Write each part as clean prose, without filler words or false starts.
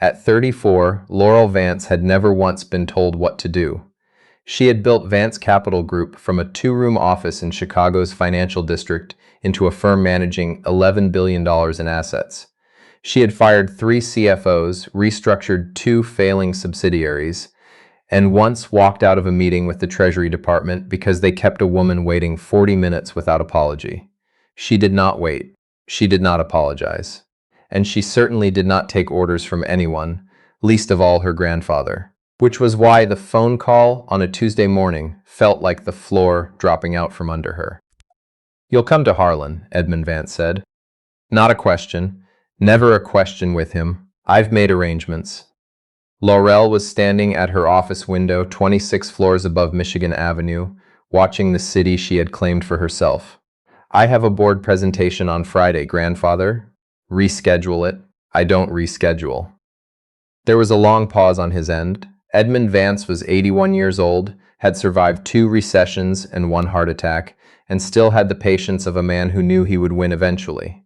At 34, Laurel Vance had never once been told what to do. She had built Vance Capital Group from a two-room office in Chicago's financial district into a firm managing $11 billion in assets. She had fired 3 CFOs, restructured 2 failing subsidiaries, and once walked out of a meeting with the Treasury Department because they kept a woman waiting 40 minutes without apology. She did not wait. She did not apologize. And she certainly did not take orders from anyone, least of all her grandfather. Which was why the phone call on a Tuesday morning felt like the floor dropping out from under her. "You'll come to Harlan," Edmund Vance said. "Not a question. Never a question with him. I've made arrangements." Laurel was standing at her office window 26 floors above Michigan Avenue, watching the city she had claimed for herself. "I have a board presentation on Friday, grandfather." "Reschedule it." "I don't reschedule." There was a long pause on his end. Edmund Vance was 81 years old, had survived 2 recessions and 1 heart attack, and still had the patience of a man who knew he would win eventually.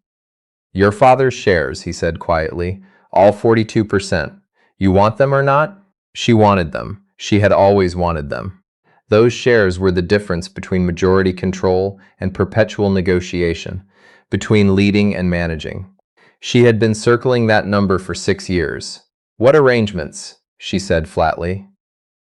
"Your father's shares," he said quietly, "all 42%. You want them or not?" She wanted them. She had always wanted them. Those shares were the difference between majority control and perpetual negotiation, between leading and managing. She had been circling that number for 6 years. "What arrangements?" she said flatly.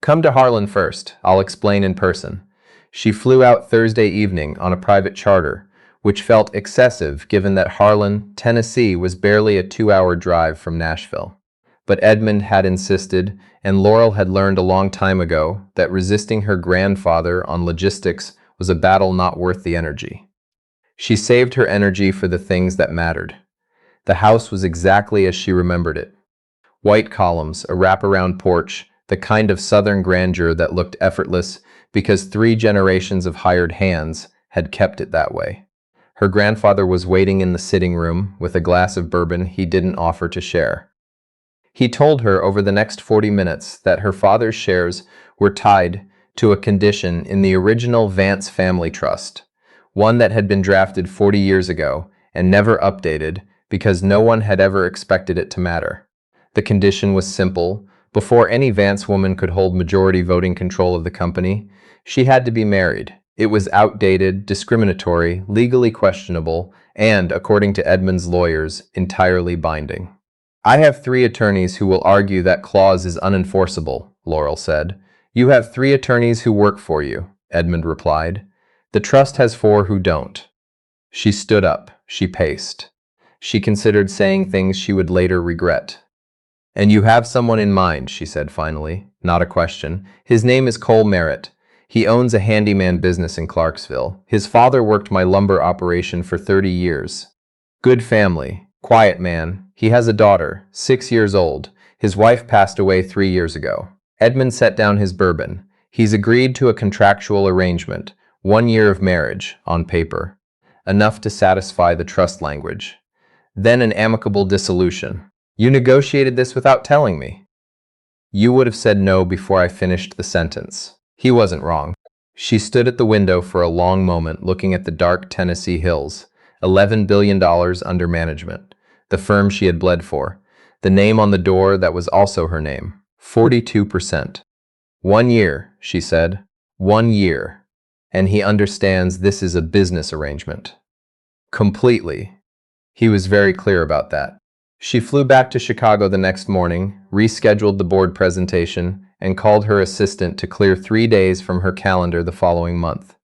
"Come to Harlan first. I'll explain in person." She flew out Thursday evening on a private charter, which felt excessive given that Harlan, Tennessee was barely a 2-hour drive from Nashville. But Edmund had insisted, and Laurel had learned a long time ago, that resisting her grandfather on logistics was a battle not worth the energy. She saved her energy for the things that mattered. The house was exactly as she remembered it. White columns, a wraparound porch, the kind of southern grandeur that looked effortless because 3 generations of hired hands had kept it that way. Her grandfather was waiting in the sitting room with a glass of bourbon he didn't offer to share. He told her over the next 40 minutes that her father's shares were tied to a condition in the original Vance family trust, one that had been drafted 40 years ago and never updated because no one had ever expected it to matter. The condition was simple. Before any Vance woman could hold majority voting control of the company, she had to be married. It was outdated, discriminatory, legally questionable, and, according to Edmund's lawyers, entirely binding. "I have 3 attorneys who will argue that clause is unenforceable," Laurel said. "You have 3 attorneys who work for you," Edmund replied. "The trust has 4 who don't." She stood up. She paced. She considered saying things she would later regret. "And you have someone in mind," she said finally. "Not a question. His name is Cole Merritt. He owns a handyman business in Clarksville. His father worked my lumber operation for 30 years. Good family. Quiet man. He has a daughter, 6 years old. His wife passed away 3 years ago." Edmund set down his bourbon. "He's agreed to a contractual arrangement, 1 year of marriage, on paper. Enough to satisfy the trust language. Then an amicable dissolution. You negotiated this without telling me." "You would have said no before I finished the sentence." He wasn't wrong. She stood at the window for a long moment looking at the dark Tennessee hills, $11 billion under management, the firm she had bled for, the name on the door that was also her name, 42%. "1 year," she said. 1 year. And he understands this is a business arrangement. Completely. He was very clear about that. She flew back to Chicago the next morning, rescheduled the board presentation, and called her assistant to clear 3 days from her calendar the following month.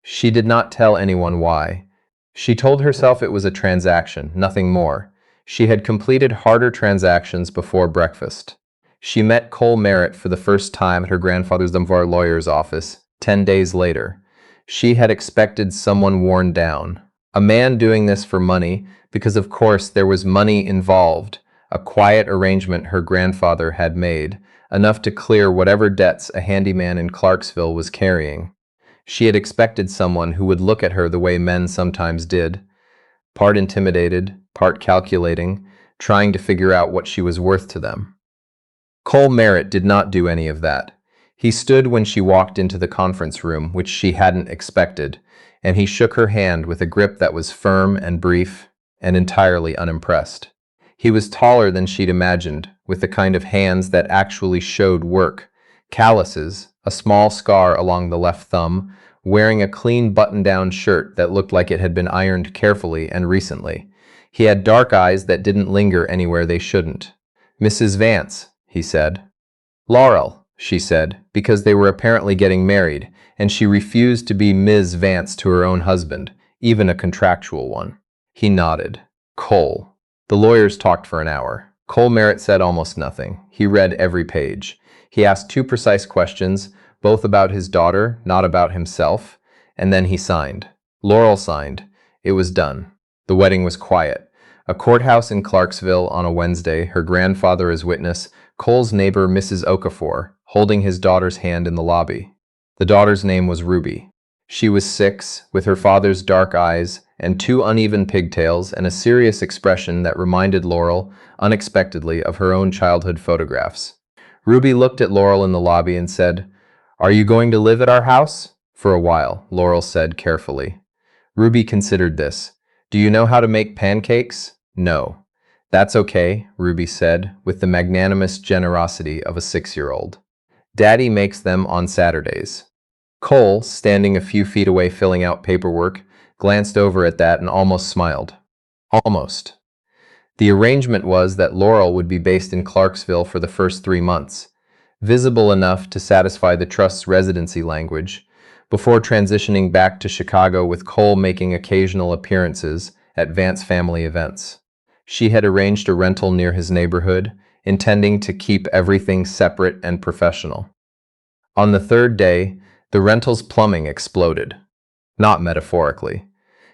She did not tell anyone why. She told herself it was a transaction, nothing more. She had completed harder transactions before breakfast. She met Cole Merritt for the first time at her grandfather's Dunbar lawyer's office 10 days later. She had expected someone worn down. A man doing this for money, because of course there was money involved, a quiet arrangement her grandfather had made, enough to clear whatever debts a handyman in Clarksville was carrying. She had expected someone who would look at her the way men sometimes did, part intimidated, part calculating, trying to figure out what she was worth to them. Cole Merritt did not do any of that. He stood when she walked into the conference room, which she hadn't expected, and he shook her hand with a grip that was firm and brief and entirely unimpressed. He was taller than she'd imagined, with the kind of hands that actually showed work. Calluses, a small scar along the left thumb, wearing a clean button-down shirt that looked like it had been ironed carefully and recently. He had dark eyes that didn't linger anywhere they shouldn't. "Mrs. Vance," he said. "Laurel," she said, because they were apparently getting married, and she refused to be Ms. Vance to her own husband, even a contractual one. He nodded. "Cole." The lawyers talked for an hour. Cole Merritt said almost nothing. He read every page. He asked two precise questions, both about his daughter, not about himself, and then he signed. Laurel signed. It was done. The wedding was quiet. A courthouse in Clarksville on a Wednesday, her grandfather as witness, Cole's neighbor Mrs. Okafor, holding his daughter's hand in the lobby. The daughter's name was Ruby. She was 6, with her father's dark eyes and 2 uneven pigtails and a serious expression that reminded Laurel, unexpectedly, of her own childhood photographs. Ruby looked at Laurel in the lobby and said, "Are you going to live at our house?" "For a while," Laurel said carefully. Ruby considered this. "Do you know how to make pancakes?" "No." "That's okay," Ruby said, with the magnanimous generosity of a 6-year-old. "Daddy makes them on Saturdays." Cole, standing a few feet away filling out paperwork, glanced over at that and almost smiled. Almost. The arrangement was that Laurel would be based in Clarksville for the first 3 months, visible enough to satisfy the trust's residency language, before transitioning back to Chicago with Cole making occasional appearances at Vance family events. She had arranged a rental near his neighborhood, intending to keep everything separate and professional. On the 3rd day, the rental's plumbing exploded. Not metaphorically.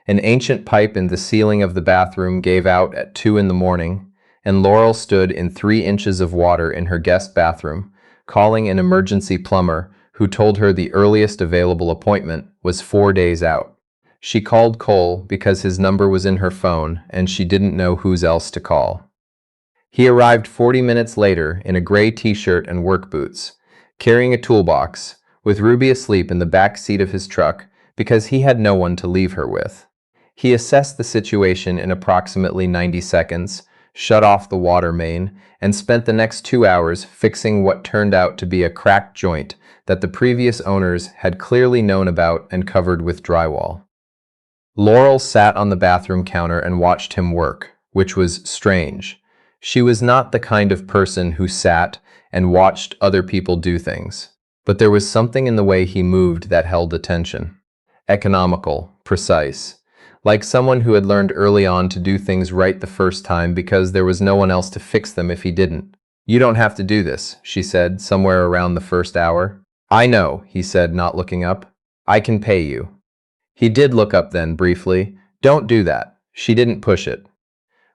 An ancient pipe in the ceiling of the bathroom gave out at 2 in the morning, and Laurel stood in 3 inches of water in her guest bathroom, calling an emergency plumber who told her the earliest available appointment was 4 days out. She called Cole because his number was in her phone and she didn't know whose else to call. He arrived 40 minutes later in a gray t-shirt and work boots, carrying a toolbox, with Ruby asleep in the back seat of his truck because he had no one to leave her with. He assessed the situation in approximately 90 seconds, shut off the water main, and spent the next 2 hours fixing what turned out to be a cracked joint that the previous owners had clearly known about and covered with drywall. Laurel sat on the bathroom counter and watched him work, which was strange. She was not the kind of person who sat and watched other people do things, but there was something in the way he moved that held attention. Economical, precise, like someone who had learned early on to do things right the first time because there was no one else to fix them if he didn't. "You don't have to do this," she said, somewhere around the first hour. "I know," he said, not looking up. "I can pay you." He did look up then, briefly. "Don't do that." She didn't push it.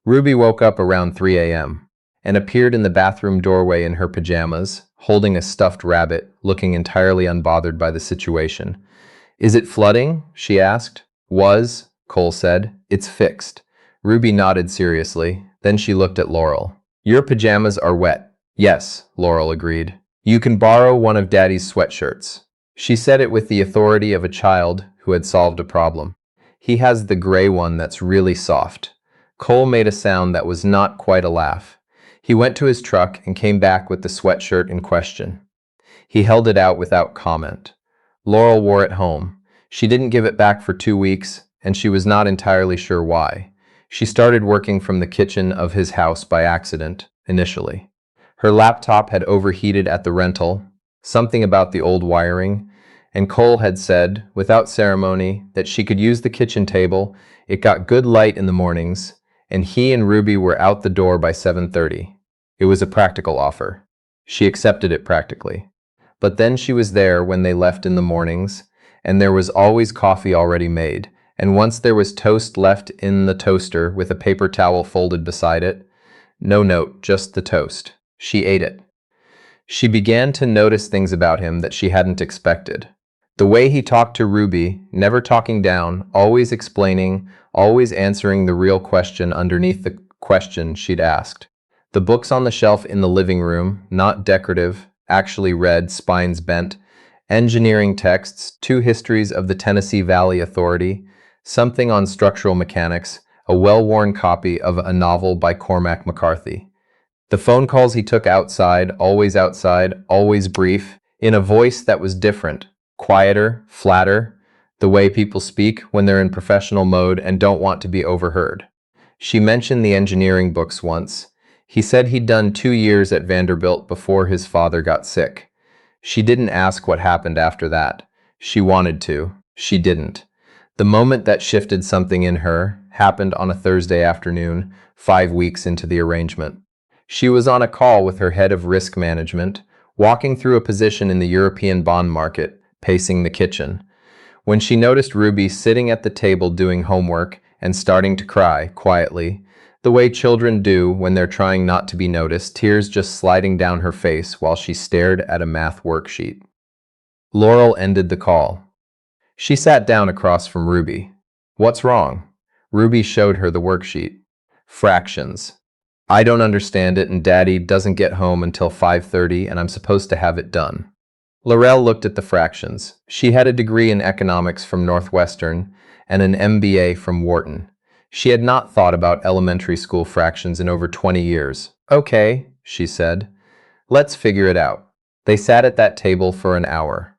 Ruby woke up around 3 a.m. and appeared in the bathroom doorway in her pajamas, holding a stuffed rabbit, looking entirely unbothered by the situation. "Is it flooding?" she asked. "Was," Cole said. "It's fixed." Ruby nodded seriously. Then she looked at Laurel. "Your pajamas are wet." "Yes," Laurel agreed. "You can borrow one of Daddy's sweatshirts." She said it with the authority of a child who had solved a problem. "He has the gray one that's really soft." Cole made a sound that was not quite a laugh. He went to his truck and came back with the sweatshirt in question. He held it out without comment. Laurel wore it home. She didn't give it back for 2 weeks, and she was not entirely sure why. She started working from the kitchen of his house by accident, initially. Her laptop had overheated at the rental, something about the old wiring, and Cole had said, without ceremony, that she could use the kitchen table. It got good light in the mornings, and he and Ruby were out the door by 7:30. It was a practical offer. She accepted it practically. But then she was there when they left in the mornings, and there was always coffee already made, and once there was toast left in the toaster with a paper towel folded beside it. No note, just the toast. She ate it. She began to notice things about him that she hadn't expected. The way he talked to Ruby, never talking down, always explaining, always answering the real question underneath the question she'd asked. The books on the shelf in the living room, not decorative, actually read, spines bent, engineering texts, 2 histories of the Tennessee Valley Authority, something on structural mechanics, a well-worn copy of a novel by Cormac McCarthy. The phone calls he took outside, always brief, in a voice that was different, quieter, flatter, the way people speak when they're in professional mode and don't want to be overheard. She mentioned the engineering books once. He said he'd done 2 years at Vanderbilt before his father got sick. She didn't ask what happened after that. She wanted to. She didn't. The moment that shifted something in her happened on a Thursday afternoon, 5 weeks into the arrangement. She was on a call with her head of risk management, walking through a position in the European bond market, pacing the kitchen, when she noticed Ruby sitting at the table doing homework and starting to cry quietly, the way children do when they're trying not to be noticed, tears just sliding down her face while she stared at a math worksheet. Laurel ended the call. She sat down across from Ruby. "What's wrong?" Ruby showed her the worksheet. "Fractions. I don't understand it, and Daddy doesn't get home until 5:30, and I'm supposed to have it done." Laurel looked at the fractions. She had a degree in economics from Northwestern and an MBA from Wharton. She had not thought about elementary school fractions in over 20 years. "Okay," she said. "Let's figure it out." They sat at that table for an hour.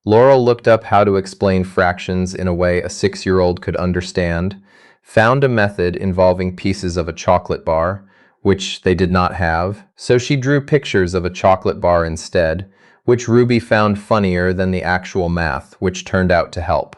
Laurel looked up how to explain fractions in a way a 6-year-old could understand, found a method involving pieces of a chocolate bar, which they did not have, so she drew pictures of a chocolate bar instead, which Ruby found funnier than the actual math, which turned out to help.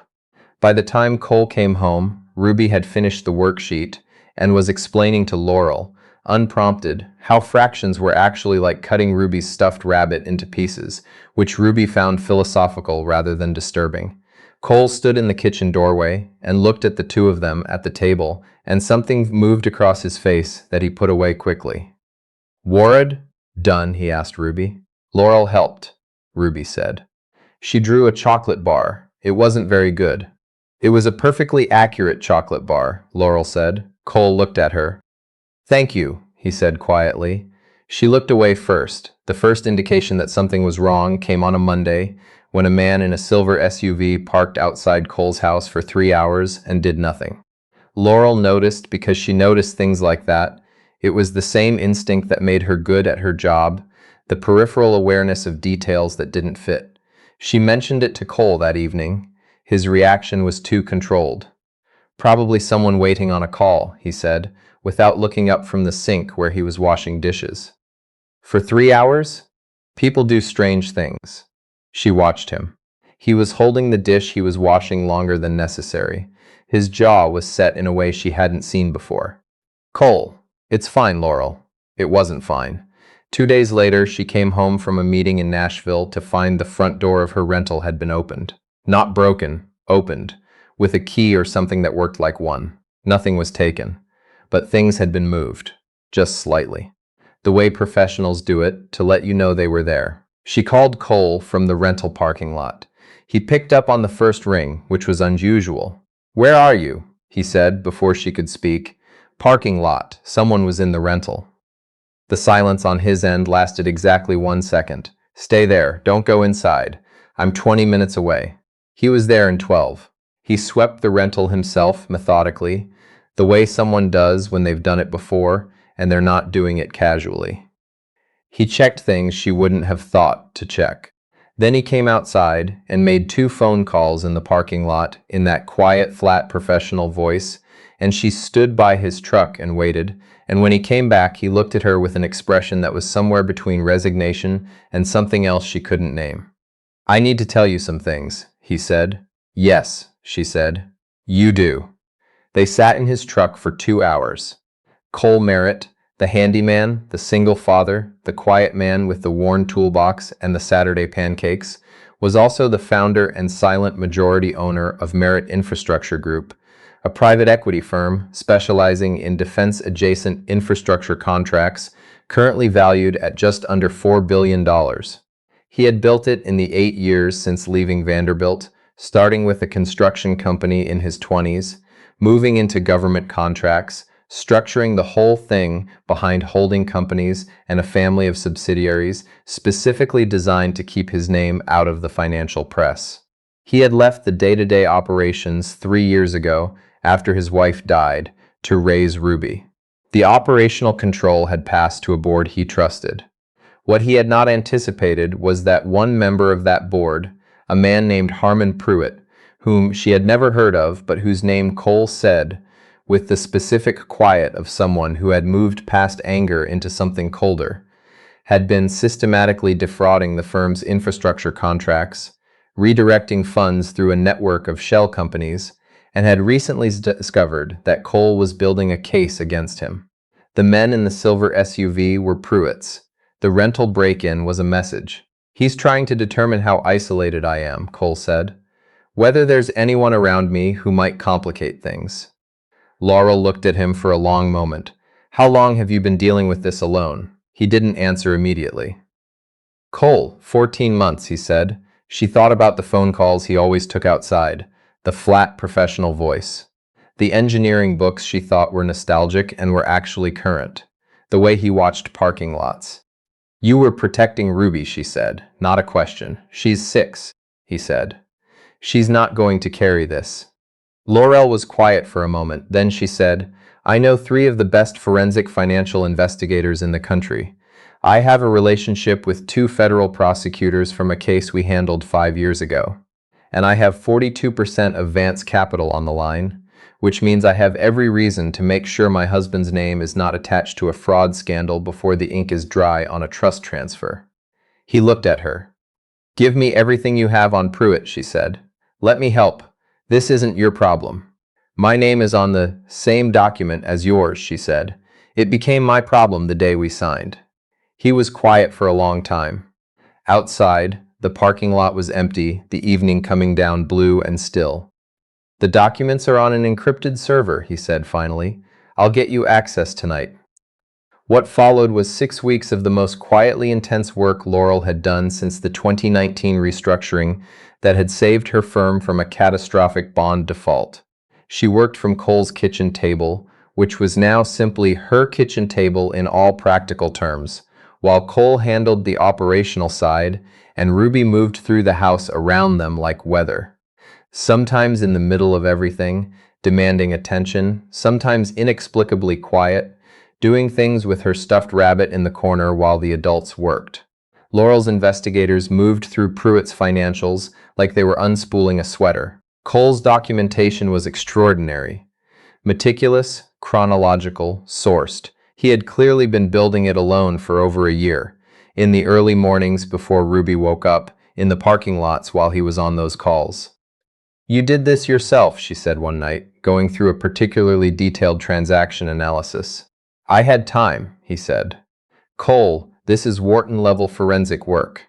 By the time Cole came home, Ruby had finished the worksheet and was explaining to Laurel, unprompted, how fractions were actually like cutting Ruby's stuffed rabbit into pieces, which Ruby found philosophical rather than disturbing. Cole stood in the kitchen doorway and looked at the two of them at the table, and something moved across his face that he put away quickly. "Worried? Done?" he asked Ruby. Laurel helped, Ruby said. She drew a chocolate bar. It wasn't very good. "It was a perfectly accurate chocolate bar," Laurel said. Cole looked at her. "Thank you," he said quietly. She looked away first. The first indication that something was wrong came on a Monday, when a man in a silver SUV parked outside Cole's house for 3 hours and did nothing. Laurel noticed because she noticed things like that. It was the same instinct that made her good at her job, the peripheral awareness of details that didn't fit. She mentioned it to Cole that evening. His reaction was too controlled. "Probably someone waiting on a call," he said, without looking up from the sink where he was washing dishes. "For 3 hours? People do strange things." She watched him. He was holding the dish he was washing longer than necessary. His jaw was set in a way she hadn't seen before. "Cole, it's fine, Laurel." It wasn't fine. 2 days later, she came home from a meeting in Nashville to find the front door of her rental had been opened. Not broken, opened, with a key or something that worked like one. Nothing was taken, but things had been moved, just slightly. The way professionals do it, to let you know they were there. She called Cole from the rental parking lot. He picked up on the first ring, which was unusual. "Where are you?" he said before she could speak. "Parking lot. Someone was in the rental." The silence on his end lasted exactly 1 second. "Stay there. Don't go inside. I'm 20 minutes away." He was there in 12. He swept the rental himself methodically, the way someone does when they've done it before and they're not doing it casually. He checked things she wouldn't have thought to check. Then he came outside and made 2 phone calls in the parking lot in that quiet, flat, professional voice, and she stood by his truck and waited, and when he came back, he looked at her with an expression that was somewhere between resignation and something else she couldn't name. "I need to tell you some things," he said. "Yes," she said. "You do." They sat in his truck for 2 hours. Cole Merritt, the handyman, the single father, the quiet man with the worn toolbox and the Saturday pancakes, was also the founder and silent majority owner of Merritt Infrastructure Group, a private equity firm specializing in defense-adjacent infrastructure contracts, currently valued at just under $4 billion. He had built it in the 8 years since leaving Vanderbilt, starting with a construction company in his 20s, moving into government contracts, structuring the whole thing behind holding companies and a family of subsidiaries specifically designed to keep his name out of the financial press. He had left the day-to-day operations 3 years ago after his wife died to raise Ruby. The operational control had passed to a board he trusted. What he had not anticipated was that one member of that board, a man named Harmon Pruitt, whom she had never heard of but whose name Cole said with the specific quiet of someone who had moved past anger into something colder, had been systematically defrauding the firm's infrastructure contracts, redirecting funds through a network of shell companies, and had recently discovered that Cole was building a case against him. The men in the silver SUV were Pruitt's. The rental break-in was a message. "He's trying to determine how isolated I am," Cole said. "Whether there's anyone around me who might complicate things." Laurel looked at him for a long moment. "How long have you been dealing with this alone?" He didn't answer immediately. "Cole, 14 months, he said. She thought about the phone calls he always took outside, the flat professional voice. The engineering books she thought were nostalgic and were actually current. The way he watched parking lots. "You were protecting Ruby," she said. "Not a question. She's 6, he said. "She's not going to carry this." Laurel was quiet for a moment. Then she said, "I know 3 of the best forensic financial investigators in the country. I have a relationship with 2 federal prosecutors from a case we handled 5 years ago. And I have 42% of Vance capital on the line, which means I have every reason to make sure my husband's name is not attached to a fraud scandal before the ink is dry on a trust transfer." He looked at her. "Give me everything you have on Pruitt," she said. "Let me help. This isn't your problem." "My name is on the same document as yours," she said. "It became my problem the day we signed." He was quiet for a long time. Outside, the parking lot was empty, the evening coming down blue and still. "The documents are on an encrypted server," he said finally. "I'll get you access tonight." What followed was 6 weeks of the most quietly intense work Laurel had done since the 2019 restructuring that had saved her firm from a catastrophic bond default. She worked from Cole's kitchen table, which was now simply her kitchen table in all practical terms, while Cole handled the operational side and Ruby moved through the house around them like weather. Sometimes in the middle of everything, demanding attention, sometimes inexplicably quiet, doing things with her stuffed rabbit in the corner while the adults worked. Laurel's investigators moved through Pruitt's financials like they were unspooling a sweater. Cole's documentation was extraordinary. Meticulous, chronological, sourced. He had clearly been building it alone for over a year, in the early mornings before Ruby woke up, in the parking lots while he was on those calls. "You did this yourself," she said one night, going through a particularly detailed transaction analysis. "I had time," he said. "Cole, this is Wharton-level forensic work."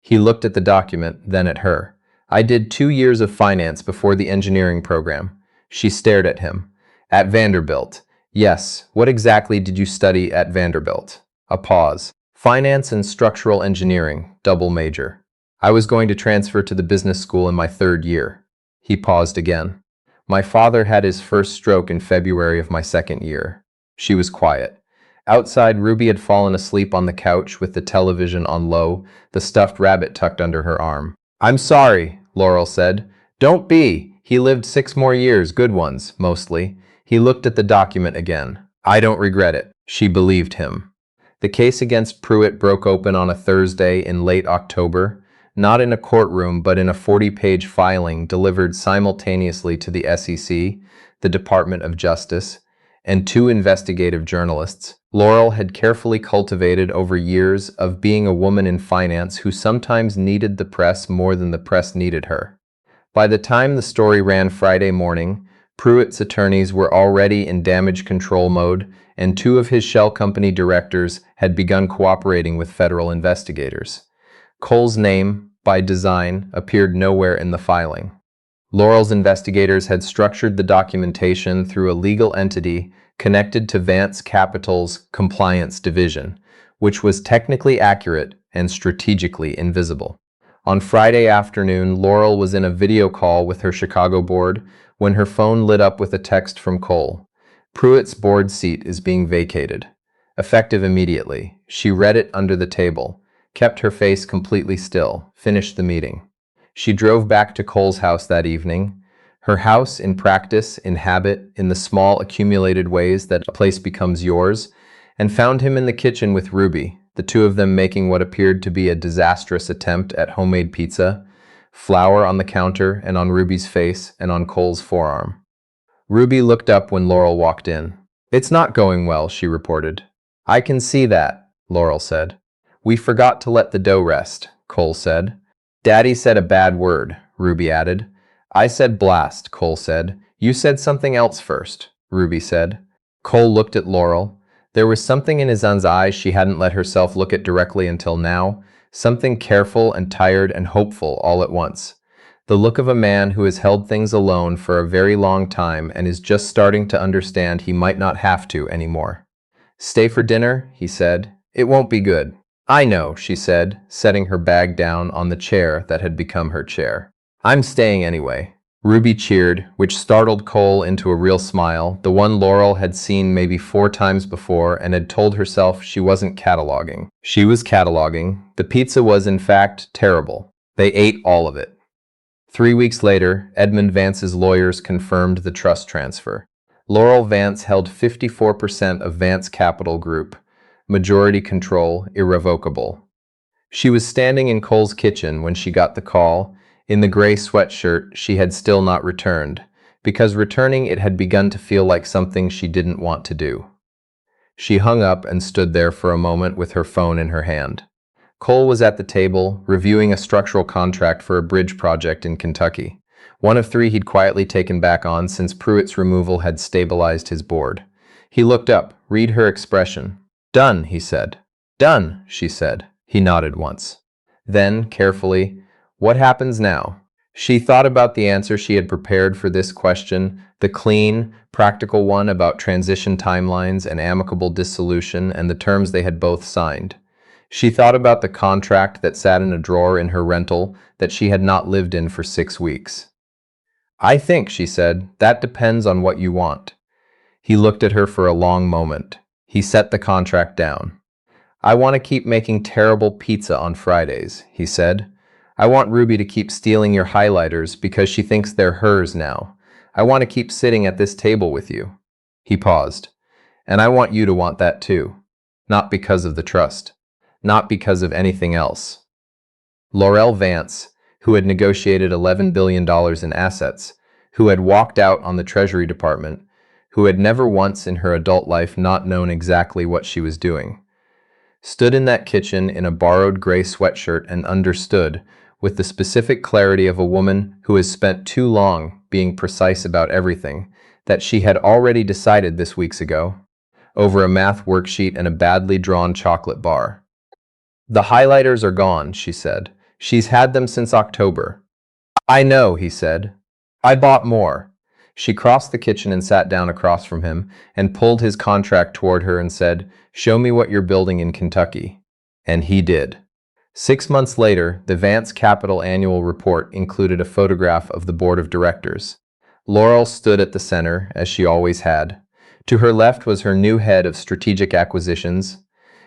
He looked at the document, then at her. "I did 2 years of finance before the engineering program." She stared at him. "At Vanderbilt." "Yes. What exactly did you study at Vanderbilt?" A pause. "Finance and structural engineering, double major. I was going to transfer to the business school in my 3rd year." He paused again. "My father had his first stroke in February of my 2nd year." She was quiet. Outside, Ruby had fallen asleep on the couch with the television on low, the stuffed rabbit tucked under her arm. "I'm sorry," Laurel said. "Don't be. He lived 6 more years, good ones, mostly." He looked at the document again. "I don't regret it." She believed him. The case against Pruitt broke open on a Thursday in late October, not in a courtroom but in a 40-page filing delivered simultaneously to the SEC, the Department of Justice, and 2 investigative journalists. Laurel had carefully cultivated over years of being a woman in finance who sometimes needed the press more than the press needed her. By the time the story ran Friday morning, Pruitt's attorneys were already in damage control mode, and 2 of his shell company directors had begun cooperating with federal investigators. Cole's name, by design, appeared nowhere in the filing. Laurel's investigators had structured the documentation through a legal entity connected to Vance Capital's compliance division, which was technically accurate and strategically invisible. On Friday afternoon, Laurel was in a video call with her Chicago board when her phone lit up with a text from Cole. "Pruitt's board seat is being vacated. Effective immediately." She read it under the table, kept her face completely still, finished the meeting. She drove back to Cole's house that evening. Her house, in practice, in habit, in the small accumulated ways that a place becomes yours, and found him in the kitchen with Ruby, the two of them making what appeared to be a disastrous attempt at homemade pizza, flour on the counter and on Ruby's face and on Cole's forearm. Ruby looked up when Laurel walked in. "It's not going well," she reported. "I can see that," Laurel said. "We forgot to let the dough rest," Cole said. "Daddy said a bad word," Ruby added. "I said blast," Cole said. "You said something else first," Ruby said. Cole looked at Laurel. There was something in his son's eyes she hadn't let herself look at directly until now, something careful and tired and hopeful all at once. The look of a man who has held things alone for a very long time and is just starting to understand he might not have to anymore. "Stay for dinner?" he said. "It won't be good." "I know," she said, setting her bag down on the chair that had become her chair. "I'm staying anyway." Ruby cheered, which startled Cole into a real smile, the one Laurel had seen maybe 4 times before and had told herself she wasn't cataloging. She was cataloging. The pizza was, in fact, terrible. They ate all of it. 3 weeks later, Edmund Vance's lawyers confirmed the trust transfer. Laurel Vance held 54% of Vance Capital Group, majority control irrevocable. She was standing in Cole's kitchen when she got the call, in the gray sweatshirt she had still not returned, because returning it had begun to feel like something she didn't want to do. She hung up and stood there for a moment with her phone in her hand. Cole was at the table, reviewing a structural contract for a bridge project in Kentucky, one of 3 he'd quietly taken back on since Pruitt's removal had stabilized his board. He looked up, read her expression. "Done," he said. "Done," she said. He nodded once. Then, carefully, "What happens now?" She thought about the answer she had prepared for this question, the clean, practical one about transition timelines and amicable dissolution and the terms they had both signed. She thought about the contract that sat in a drawer in her rental that she had not lived in for 6 weeks. "I think," she said, "that depends on what you want." He looked at her for a long moment. He set the contract down. "I want to keep making terrible pizza on Fridays," he said. "I want Ruby to keep stealing your highlighters because she thinks they're hers now. I want to keep sitting at this table with you." He paused. "And I want you to want that too. Not because of the trust. Not because of anything else." Laurel Vance, who had negotiated $11 billion in assets, who had walked out on the Treasury Department, who had never once in her adult life not known exactly what she was doing, stood in that kitchen in a borrowed gray sweatshirt and understood, with the specific clarity of a woman who has spent too long being precise about everything, that she had already decided this weeks ago, over a math worksheet and a badly drawn chocolate bar. "The highlighters are gone," she said. "She's had them since October." "I know," he said. "I bought more." She crossed the kitchen and sat down across from him and pulled his contract toward her and said, "Show me what you're building in Kentucky." And he did. 6 months later, the Vance Capital annual report included a photograph of the board of directors. Laurel stood at the center, as she always had. To her left was her new head of strategic acquisitions,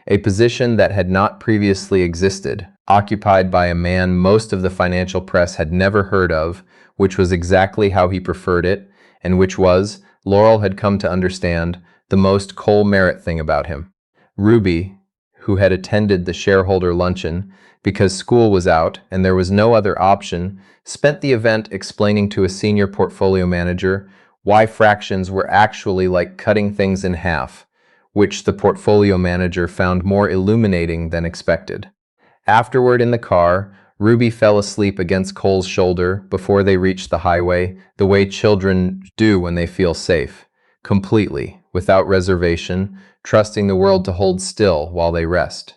a position that had not previously existed, occupied by a man most of the financial press had never heard of, which was exactly how he preferred it, and which was, Laurel had come to understand, the most Cole Merritt thing about him. Ruby, who had attended the shareholder luncheon because school was out and there was no other option, spent the event explaining to a senior portfolio manager why fractions were actually like cutting things in half, which the portfolio manager found more illuminating than expected. Afterward in the car, Ruby fell asleep against Cole's shoulder before they reached the highway, the way children do when they feel safe, completely, without reservation, trusting the world to hold still while they rest.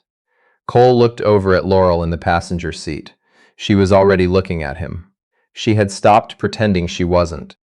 Cole looked over at Laurel in the passenger seat. She was already looking at him. She had stopped pretending she wasn't.